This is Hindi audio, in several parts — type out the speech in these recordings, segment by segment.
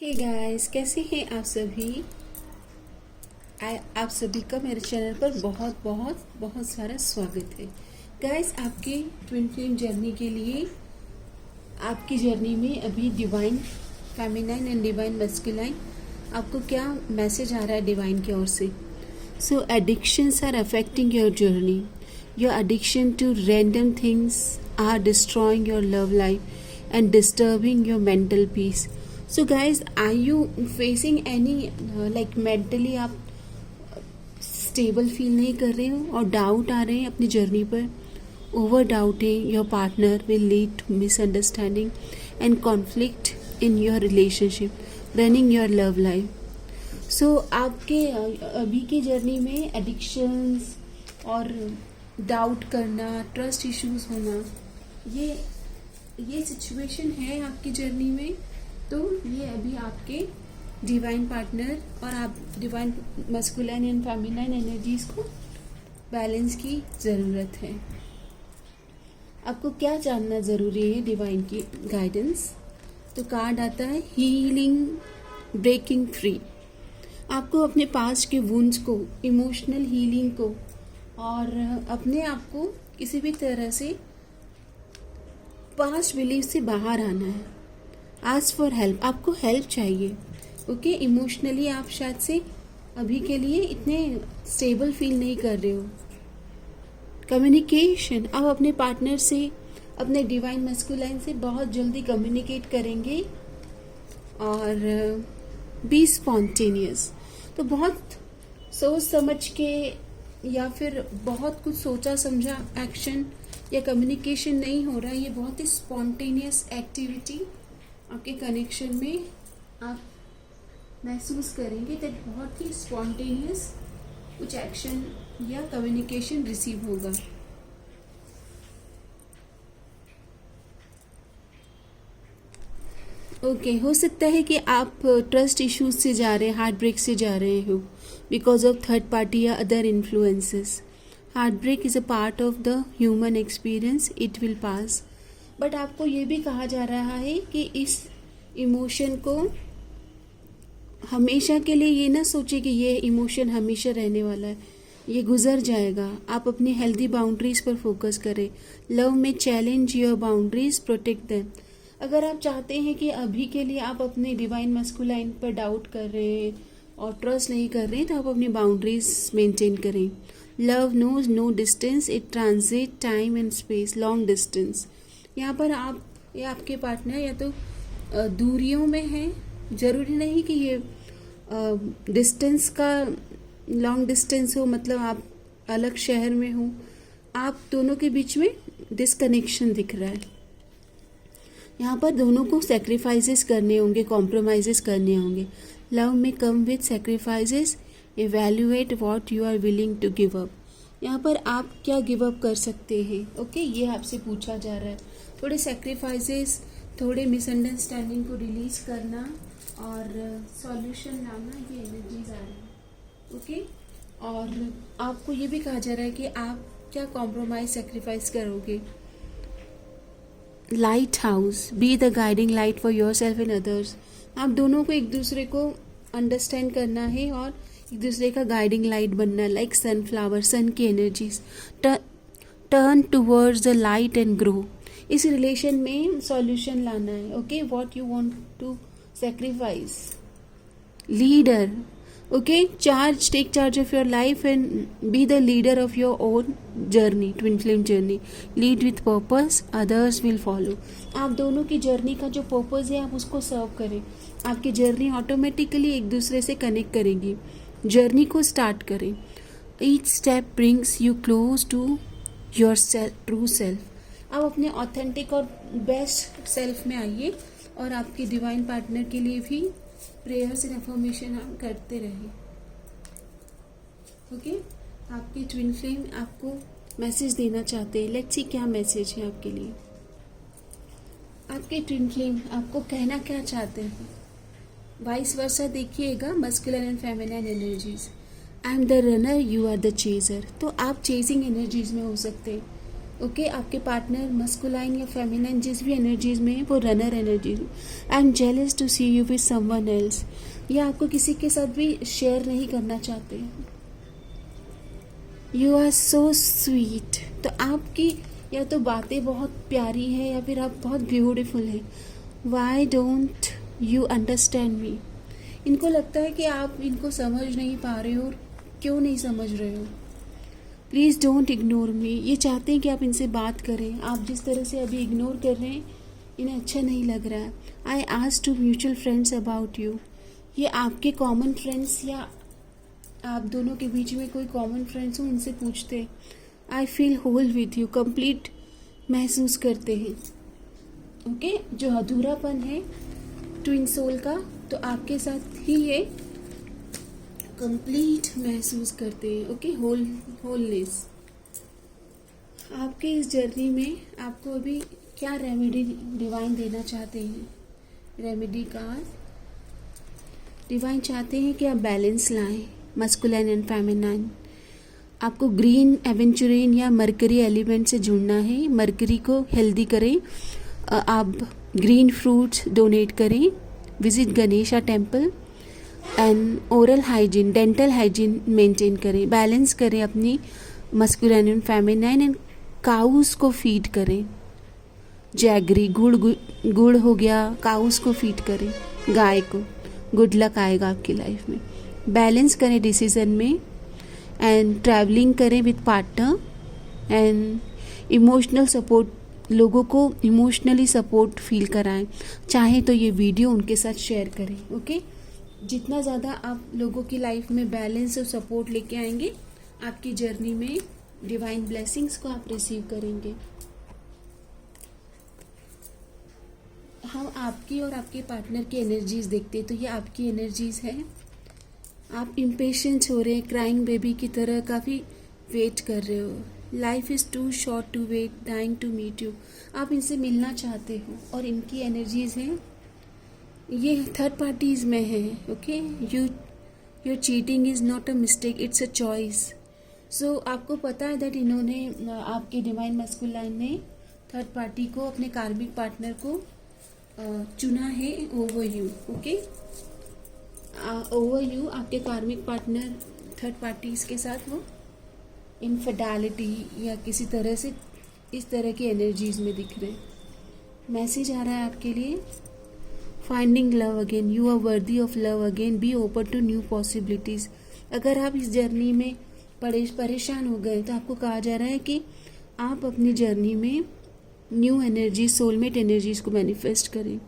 हे गाइस, कैसे हैं आप सभी। आप सभी का मेरे चैनल पर बहुत बहुत बहुत सारा स्वागत है। गाइस, आपके ट्विन फ्लेम जर्नी के लिए आपकी जर्नी में अभी divine feminine and divine masculine आपको क्या मैसेज आ रहा है डिवाइन की ओर से। So addictions are affecting your journey. Your addiction to random things are destroying your love life and disturbing your mental peace. So guys, are you facing any like mentally आप स्टेबल फील नहीं कर रहे हो और डाउट आ रहे हैं अपनी जर्नी पर। Over doubting your partner will lead to misunderstanding and conflict in your relationship, running your love life. So आपके अभी की जर्नी में एडिक्शंस और डाउट करना, ट्रस्ट इश्यूज होना, ये सिचुएशन है आपकी जर्नी में। तो ये अभी आपके डिवाइन पार्टनर और आप divine masculine and feminine energies को बैलेंस की ज़रूरत है। आपको क्या जानना ज़रूरी है डिवाइन की गाइडेंस। तो कार्ड आता है हीलिंग, ब्रेकिंग फ्री। आपको अपने पास्ट के वुंड्स को, इमोशनल हीलिंग को और अपने आप को किसी भी तरह से पास्ट बिलीफ से बाहर आना है। आस्क फॉर हेल्प, आपको हेल्प चाहिए। ओके, इमोशनली आप शायद से अभी के लिए इतने स्टेबल फील नहीं कर रहे हो। कम्युनिकेशन, आप अपने पार्टनर से, अपने डिवाइन मस्कुलाइन से बहुत जल्दी कम्युनिकेट करेंगे और बी स्पॉन्टेनियस। तो बहुत सोच समझ के या फिर बहुत कुछ सोचा समझा एक्शन या कम्युनिकेशन नहीं हो रहा है। ये बहुत ही स्पॉन्टेनियस एक्टिविटी आपके कनेक्शन में आप महसूस करेंगे। दैट बहुत ही स्पॉन्टेनियस कुछ एक्शन या कम्युनिकेशन रिसीव होगा। ओके, हो सकता है कि आप ट्रस्ट इश्यूज से जा रहे हैं, हार्ट ब्रेक से जा रहे हो बिकॉज ऑफ थर्ड पार्टी या other influences. Heartbreak is a part of the human experience, it will pass. But आपको ये भी कहा जा रहा है कि इस इमोशन को हमेशा के लिए ये ना सोचे कि ये इमोशन हमेशा रहने वाला है, ये गुजर जाएगा। आप अपनी हेल्दी बाउंड्रीज पर फोकस करें। लव में challenge your boundaries, protect them. अगर आप चाहते हैं कि अभी के लिए आप अपने डिवाइन मस्कुलाइन पर डाउट कर रहे हैं और ट्रस्ट नहीं कर रहे हैं, तो आप अपनी बाउंड्रीज मेंटेन करें। Love knows no distance, it transit time and space, long distance. यहाँ पर आप या आपके पार्टनर या तो दूरियों में हैं, ज़रूरी नहीं कि ये डिस्टेंस का लॉन्ग डिस्टेंस हो, मतलब आप अलग शहर में हो। आप दोनों के बीच में डिसकनेक्शन दिख रहा है। यहाँ पर दोनों को सेक्रीफाइसेस करने होंगे, कॉम्प्रोमाइजेस करने होंगे। लव में come with sacrifices, evaluate what you are willing to give up. यहाँ पर आप क्या गिव अप कर सकते हैं। ओके, ये आपसे पूछा जा रहा है। थोड़े सेक्रीफाइसेस, थोड़े मिसअंडरस्टैंडिंग को रिलीज करना और सॉल्यूशन लाना, ये एनर्जीज आ रही है। ओके, और आपको ये भी कहा जा रहा है कि आप क्या कॉम्प्रोमाइज, सेक्रीफाइस करोगे। Light house, be the guiding light for your self and others. आप दोनों को एक दूसरे को अंडरस्टैंड करना है और एक दूसरे का गाइडिंग लाइट बनना है। लाइक सनफ्लावर, सन की energies. Turn towards the light and grow. इस रिलेशन में सॉल्यूशन लाना है। Okay, what you want to sacrifice. Leader, okay, take charge of your life and be the leader of your own journey, twin flame journey. Lead with purpose, others will follow. आप दोनों की जर्नी का जो पर्पस है आप उसको सर्व करें। आपकी जर्नी ऑटोमेटिकली एक दूसरे से कनेक्ट करेगी। जर्नी को स्टार्ट करें। Each step brings you close to your true self. आप अपने ऑथेंटिक और बेस्ट सेल्फ में आइए और आपके डिवाइन पार्टनर के लिए भी प्रेयर्स एंड अफर्मेशन आप करते रहिए। ओके, आपके ट्विन फ्लेम आपको मैसेज देना चाहते हैं। लेट्स सी क्या मैसेज है आपके लिए। आपके ट्विन फ्लेम आपको कहना क्या चाहते हैं। वाइस वर्सा देखिएगा, masculine and feminine energies. I am the runner, you are the chaser. तो आप चेजिंग एनर्जीज में हो सकते हैं। ओके आपके पार्टनर मस्कुलाइन या फेमिनाइन जिस भी एनर्जीज में है वो रनर एनर्जीज में। I am jealous to see you with someone else, या आपको किसी के साथ भी शेयर नहीं करना चाहते। यू आर सो स्वीट, तो आपकी या तो बातें बहुत प्यारी है या फिर आप बहुत ब्यूटीफुल है। Why don't you understand me, इनको लगता है कि आप इनको समझ नहीं पा रहे हो, और क्यों नहीं समझ रहे हो। प्लीज़ डोंट इग्नोर मी, ये चाहते हैं कि आप इनसे बात करें, आप जिस तरह से अभी इग्नोर कर रहे हैं इन्हें अच्छा नहीं लग रहा है। I ask to mutual friends about you, ये आपके कॉमन फ्रेंड्स या आप दोनों के बीच में कोई कॉमन फ्रेंड्स हो इनसे पूछते हैं। I feel whole with you, complete महसूस करते हैं। ओके जो अधूरापन है ट्विन सोल का, तो आपके साथ ही ये कंप्लीट महसूस करते हैं। Okay wholeness. आपके इस जर्नी में आपको अभी क्या रेमेडी डिवाइन देना चाहते हैं? रेमेडी कार्ड डिवाइन चाहते हैं कि आप बैलेंस लाएं, मस्कुलाइन एंड फेमिनाइन। आपको ग्रीन एवेंचुरिन या मरकरी एलिमेंट से जुड़ना है, मरकरी को हेल्दी करें। आप ग्रीन फ्रूट्स डोनेट करें, visit Ganesha temple and oral hygiene, dental hygiene maintain करें, बैलेंस करें अपनी masculine and feminine and cows को फीड करें। जैगरी गुड़ हो गया, काउस को फीड करें, गाय को। गुड लक आएगा आपकी लाइफ में। बैलेंस करें डिसीजन में एंड ट्रैवलिंग करें with partner and emotional support, लोगों को इमोशनली सपोर्ट फील कराएं। चाहे तो ये वीडियो उनके साथ शेयर करें। ओके जितना ज़्यादा आप लोगों की लाइफ में बैलेंस और सपोर्ट लेके आएंगे, आपकी जर्नी में डिवाइन ब्लेसिंग्स को आप रिसीव करेंगे। हम आपकी और आपके पार्टनर की एनर्जीज देखते हैं, तो ये आपकी एनर्जीज है। आप इम्पेशेंट हो रहे हैं, क्राइंग बेबी की तरह काफ़ी वेट कर रहे हो। Life is too short to wait, dying to meet you. आप इनसे मिलना चाहते हो और इनकी एनर्जीज हैं, ये थर्ड पार्टीज में है। Okay your cheating is not a mistake, it's a choice. So आपको पता है दैट इन्होंने, आपके डिवाइन मस्कुलाइन ने थर्ड पार्टी को, अपने कार्मिक पार्टनर को चुना है over you. Okay over you आपके कार्मिक पार्टनर थर्ड पार्टीज के साथ वो इनफिडेलिटी या किसी तरह से इस तरह की एनर्जीज में दिख रहे। मैसेज आ रहा है आपके लिए, finding love again, you are worthy of love again, be open to new possibilities. अगर आप इस जर्नी में परेशान हो गए तो आपको कहा जा रहा है कि आप अपनी जर्नी में न्यू एनर्जी, सोलमेट एनर्जीज को मैनिफेस्ट करें।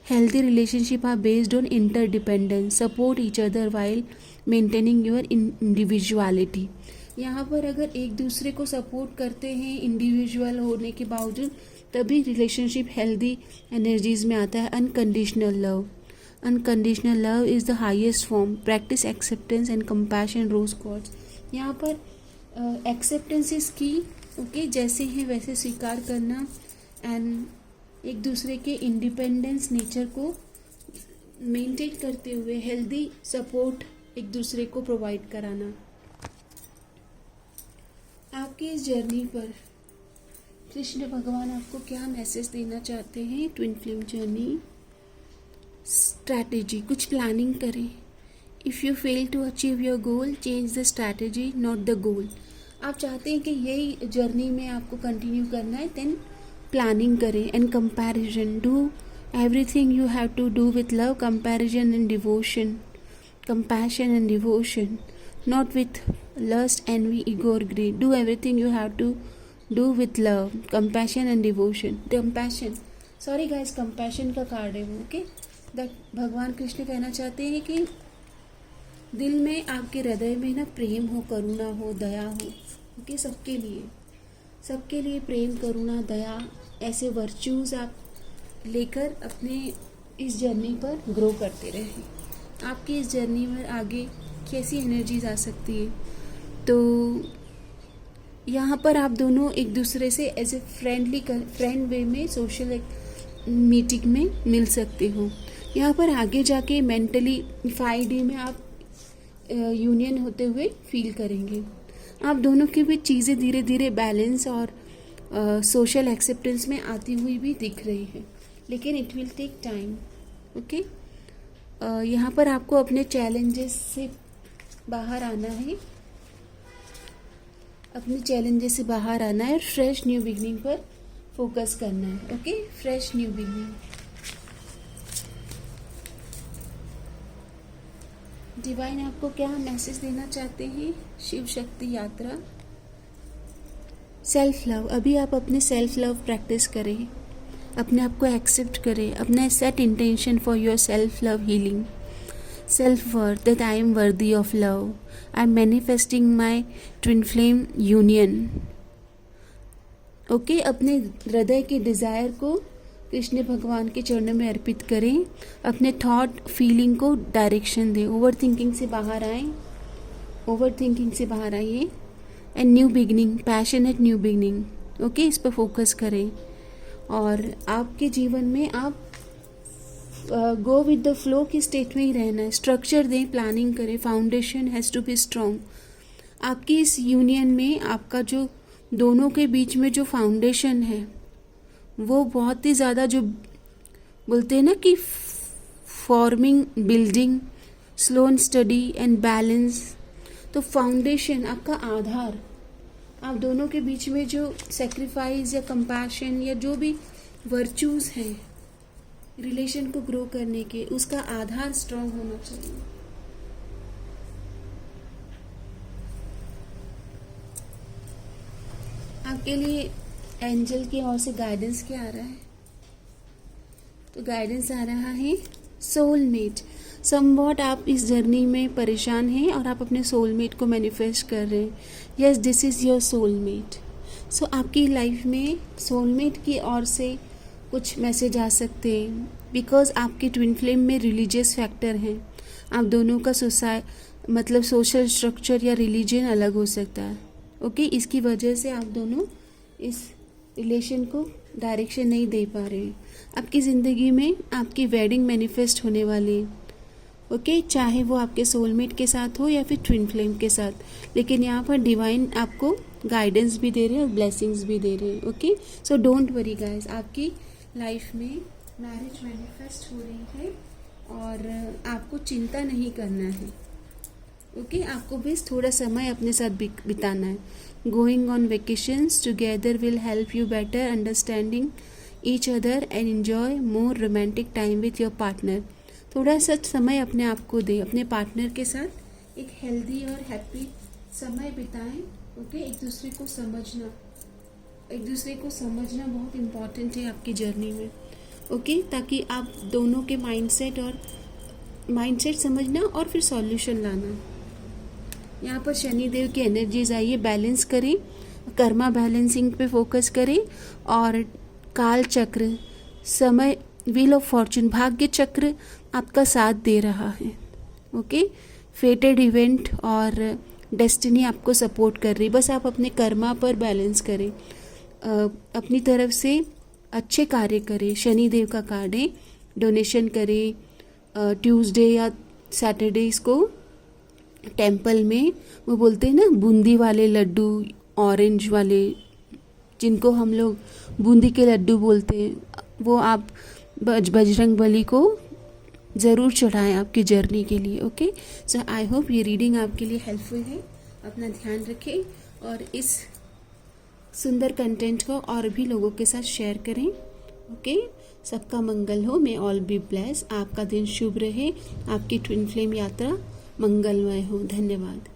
Healthy relationship are based on interdependence, support each other while maintaining your individuality. यहाँ पर अगर एक दूसरे को सपोर्ट करते हैं इंडिविजुअल होने के बावजूद, तभी रिलेशनशिप हेल्दी एनर्जीज में आता है। Unconditional love, unconditional love is the highest form, practice acceptance and compassion, rose quartz. यहाँ पर एक्सेप्टेंस इज की, ओके जैसे हैं वैसे स्वीकार करना एंड एक दूसरे के इंडिपेंडेंस नेचर को मेंटेन करते हुए हेल्दी सपोर्ट एक दूसरे को प्रोवाइड कराना। आपकी इस जर्नी पर कृष्ण भगवान आपको क्या मैसेज देना चाहते हैं? ट्विन फ्लेम जर्नी स्ट्रैटेजी, कुछ प्लानिंग करें। If you fail to achieve your goal, change the strategy not the goal. आप चाहते हैं कि यही जर्नी में आपको कंटिन्यू करना है, देन प्लानिंग करें। And comparison, do everything you have to do with love, comparison and devotion, compassion and devotion, not with lust, envy, ego or greed. Do everything you have to do with love, compassion and devotion. Compassion, sorry guys, compassion का कार्ड है वो। ओके दैट भगवान कृष्ण कहना चाहते हैं कि दिल में, आपके हृदय में ना प्रेम हो, करुणा हो, दया हो। ओके सबके लिए प्रेम, करुणा, दया, ऐसे वर्च्यूज आप लेकर अपने इस जर्नी पर ग्रो करते रहें। आपकी इस जर्नी में आगे कैसी एनर्जीज आ सकती है? तो यहाँ पर आप दोनों एक दूसरे से एज ए फ्रेंड वे में सोशल मीटिंग में मिल सकते हो। यहाँ पर आगे जाके मेंटली 5D में आप यूनियन होते हुए फील करेंगे। आप दोनों के बीच चीज़ें धीरे धीरे बैलेंस और सोशल एक्सेप्टेंस में आती हुई भी दिख रही है, लेकिन it will take time. Okay, यहाँ पर आपको अपने चैलेंजेस से बाहर आना है, अपने चैलेंजेस से बाहर आना है और फ्रेश न्यू बिगनिंग पर फोकस करना है। Okay, fresh new beginning. Divine आपको क्या मैसेज देना चाहते हैं? शिव शक्ति यात्रा, सेल्फ लव। अभी आप अपने सेल्फ लव प्रैक्टिस करें, अपने आप को एक्सेप्ट करें, अपना set intention for your self love healing. Self worth, that I am वर्दी of love, I am manifesting my twin flame union. Okay, अपने हृदय के डिज़ायर को कृष्ण भगवान के चरणों में अर्पित करें, अपने थॉट फीलिंग को डायरेक्शन दें, ओवर थिंकिंग से बाहर आएँ, ओवर थिंकिंग से बाहर आइए and new beginning, passionate new beginning. Okay, इस पर फोकस करें और आपके जीवन में आप गो विद द फ्लो की स्टेट में ही रहना है। स्ट्रक्चर दें, प्लानिंग करें, foundation has to be strong. आपकी इस यूनियन में आपका जो दोनों के बीच में जो फाउंडेशन है वो बहुत ही ज़्यादा, जो बोलते हैं ना कि forming, building, slow and study and balance. तो फाउंडेशन, आपका आधार, आप दोनों के बीच में जो सेक्रीफाइस या कंपैशन या जो भी वर्चूज़ हैं रिलेशन को ग्रो करने के, उसका आधार स्ट्रॉन्ग होना चाहिए। आपके लिए एंजल की ओर से गाइडेंस क्या आ रहा है? तो गाइडेंस आ रहा है सोलमेट। समवॉट आप इस जर्नी में परेशान हैं और आप अपने सोलमेट को मैनिफेस्ट कर रहे हैं। Yes, this is your soulmate. So आपकी लाइफ में सोलमेट की ओर से कुछ मैसेज आ सकते हैं, बिकॉज आपके ट्विन फ्लेम में रिलीजियस फैक्टर हैं। आप दोनों का सोशल स्ट्रक्चर या रिलीजन अलग हो सकता है। ओके, इसकी वजह से आप दोनों इस रिलेशन को डायरेक्शन नहीं दे पा रहे हैं। आपकी ज़िंदगी में आपकी वेडिंग मैनिफेस्ट होने वाली है। ओके, चाहे वो आपके सोलमेट के साथ हो या फिर ट्विन फ्लेम के साथ, लेकिन यहाँ पर डिवाइन आपको गाइडेंस भी दे रहे हैं और ब्लेसिंग्स भी दे रहे हैं। Okay, so don't worry guys, आपकी लाइफ में मैरिज मैनिफेस्ट हो रही है और आपको चिंता नहीं करना है। ओके, आपको बस थोड़ा समय अपने साथ बिताना है। Going on vacations together will help you better understanding each other and enjoy more romantic time with your partner. थोड़ा सा समय अपने आप को दें, अपने पार्टनर के साथ एक हेल्दी और हैप्पी समय बिताएं। ओके, एक दूसरे को समझना बहुत इम्पॉर्टेंट है आपकी जर्नी में। ओके, ताकि आप दोनों के माइंडसेट समझना और फिर सॉल्यूशन लाना। यहाँ पर शनिदेव की एनर्जीज आई है, बैलेंस करें, कर्मा बैलेंसिंग पे फोकस करें और काल चक्र, समय, व्हील ऑफ फॉर्चून, भाग्य चक्र आपका साथ दे रहा है। ओके, फेटेड इवेंट और डेस्टिनी आपको सपोर्ट कर रही। बस आप अपने कर्मा पर बैलेंस करें, अपनी तरफ से अच्छे कार्य करें। शनिदेव का कार्ड है, डोनेशन करें। ट्यूसडे या सैटरडेज को टेंपल में वो बोलते हैं ना बूंदी वाले लड्डू, ऑरेंज वाले, जिनको हम लोग बूंदी के लड्डू बोलते हैं, वो आप बजरंग बली को ज़रूर चढ़ाएं आपकी जर्नी के लिए। ओके, सो आई होप ये रीडिंग आपके लिए हेल्पफुल है। अपना ध्यान रखें और इस सुंदर कंटेंट को और भी लोगों के साथ शेयर करें। ओके, सबका मंगल हो, मे ऑल बी ब्लेस। आपका दिन शुभ रहे, आपकी ट्विन फ्लेम यात्रा मंगलमय हो। धन्यवाद।